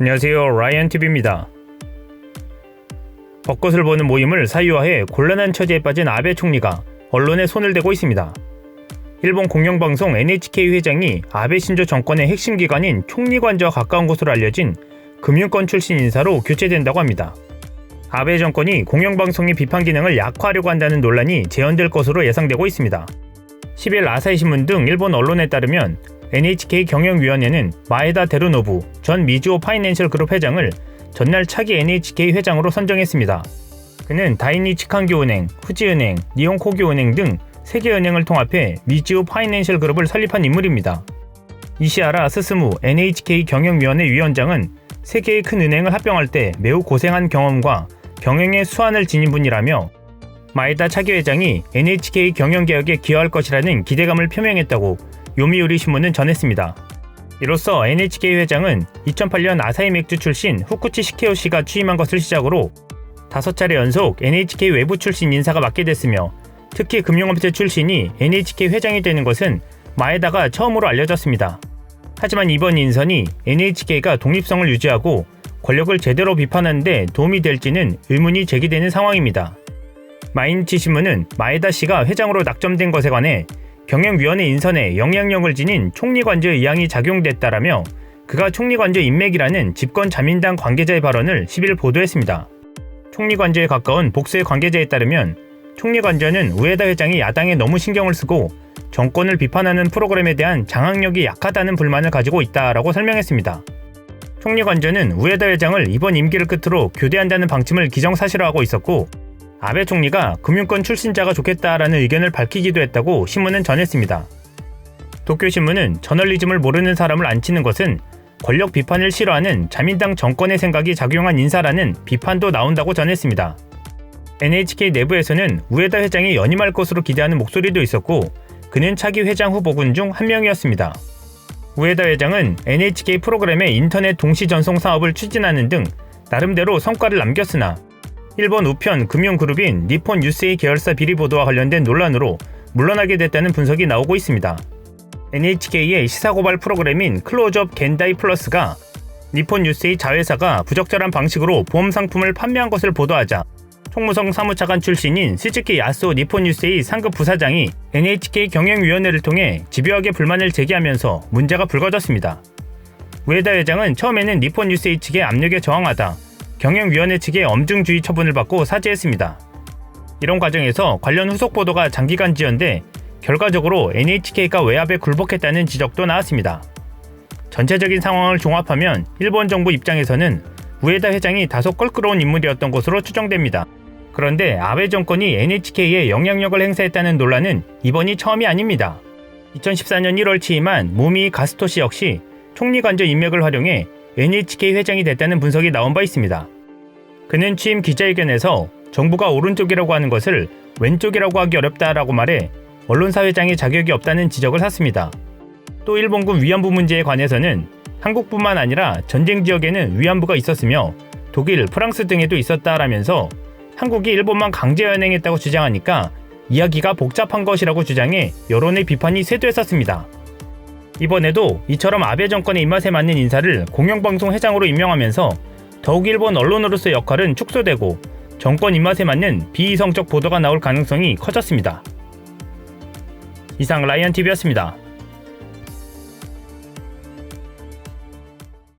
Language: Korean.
안녕하세요, 라이언TV입니다. 벚꽃을 보는 모임을 사유화해 곤란한 처지에 빠진 아베 총리가 언론에 손을 대고 있습니다. 일본 공영방송 NHK 회장이 아베 신조 정권의 핵심 기관인 총리관저와 가까운 것으로 알려진 금융권 출신 인사로 교체된다고 합니다. 아베 정권이 공영방송의 비판 기능을 약화하려고 한다는 논란이 재현될 것으로 예상되고 있습니다. 10일 아사히신문 등 일본 언론에 따르면 NHK 경영위원회는 마에다 데루노부 전 미즈오 파이낸셜 그룹 회장을 전날 차기 NHK 회장으로 선정했습니다. 그는 다이니치칸교은행, 후지은행, 니혼코교은행 등 3개 은행을 통합해 미즈오 파이낸셜 그룹을 설립한 인물입니다. 이시하라 스스무 NHK 경영위원회 위원장은 3개의 큰 은행을 합병할 때 매우 고생한 경험과 경영의 수완을 지닌 분이라며 마에다 차기 회장이 NHK 경영개혁에 기여할 것이라는 기대감을 표명했다고 요미우리 신문은 전했습니다. 이로써 NHK 회장은 2008년 아사히 맥주 출신 후쿠치 시케오 씨가 취임한 것을 시작으로 5차례 연속 NHK 외부 출신 인사가 맡게 됐으며 특히 금융업체 출신이 NHK 회장이 되는 것은 마에다가 처음으로 알려졌습니다. 하지만 이번 인선이 NHK가 독립성을 유지하고 권력을 제대로 비판하는 데 도움이 될지는 의문이 제기되는 상황입니다. 마이니치 신문은 마에다 씨가 회장으로 낙점된 것에 관해 경영위원회 인선에 영향력을 지닌 총리관저 의향이 작용됐다라며 그가 총리관저 인맥이라는 집권자민당 관계자의 발언을 10일 보도했습니다. 총리관저에 가까운 복수의 관계자에 따르면 총리관저는 우에다 회장이 야당에 너무 신경을 쓰고 정권을 비판하는 프로그램에 대한 장악력이 약하다는 불만을 가지고 있다라고 설명했습니다. 총리관저는 우에다 회장을 이번 임기를 끝으로 교대한다는 방침을 기정사실화하고 있었고 아베 총리가 금융권 출신자가 좋겠다라는 의견을 밝히기도 했다고 신문은 전했습니다. 도쿄신문은 저널리즘을 모르는 사람을 앉히는 것은 권력 비판을 싫어하는 자민당 정권의 생각이 작용한 인사라는 비판도 나온다고 전했습니다. NHK 내부에서는 우에다 회장이 연임할 것으로 기대하는 목소리도 있었고 그는 차기 회장 후보군 중 한 명이었습니다. 우에다 회장은 NHK 프로그램의 인터넷 동시 전송 사업을 추진하는 등 나름대로 성과를 남겼으나 일본 우편 금융그룹인 니폰 유세이 계열사 비리 보도와 관련된 논란으로 물러나게 됐다는 분석이 나오고 있습니다. NHK의 시사고발 프로그램인 클로즈업 겐다이 플러스가 니폰 유세이 자회사가 부적절한 방식으로 보험 상품을 판매한 것을 보도하자 총무성 사무차관 출신인 스즈키 야스오 니폰 유세이 상급 부사장이 NHK 경영위원회를 통해 집요하게 불만을 제기하면서 문제가 불거졌습니다. 우에다 회장은 처음에는 니폰 유세이 측의 압력에 저항하다 경영위원회 측의 엄중주의 처분을 받고 사죄했습니다. 이런 과정에서 관련 후속 보도가 장기간 지연돼 결과적으로 NHK가 외압에 굴복했다는 지적도 나왔습니다. 전체적인 상황을 종합하면 일본 정부 입장에서는 우에다 회장이 다소 껄끄러운 인물이었던 것으로 추정됩니다. 그런데 아베 정권이 NHK에 영향력을 행사했다는 논란은 이번이 처음이 아닙니다. 2014년 1월 취임한 모미 가스토시 역시 총리관저 인맥을 활용해 NHK 회장이 됐다는 분석이 나온 바 있습니다. 그는 취임 기자회견에서 정부가 오른쪽이라고 하는 것을 왼쪽이라고 하기 어렵다라고 말해 언론사 회장의 자격이 없다는 지적을 샀습니다. 또 일본군 위안부 문제에 관해서는 한국뿐만 아니라 전쟁 지역에는 위안부가 있었으며 독일, 프랑스 등에도 있었다라면서 한국이 일본만 강제 연행했다고 주장하니까 이야기가 복잡한 것이라고 주장해 여론의 비판이 쇄도했었습니다. 이번에도 이처럼 아베 정권의 입맛에 맞는 인사를 공영방송 회장으로 임명하면서 더욱 일본 언론으로서의 역할은 축소되고 정권 입맛에 맞는 비이성적 보도가 나올 가능성이 커졌습니다. 이상 라이언TV였습니다.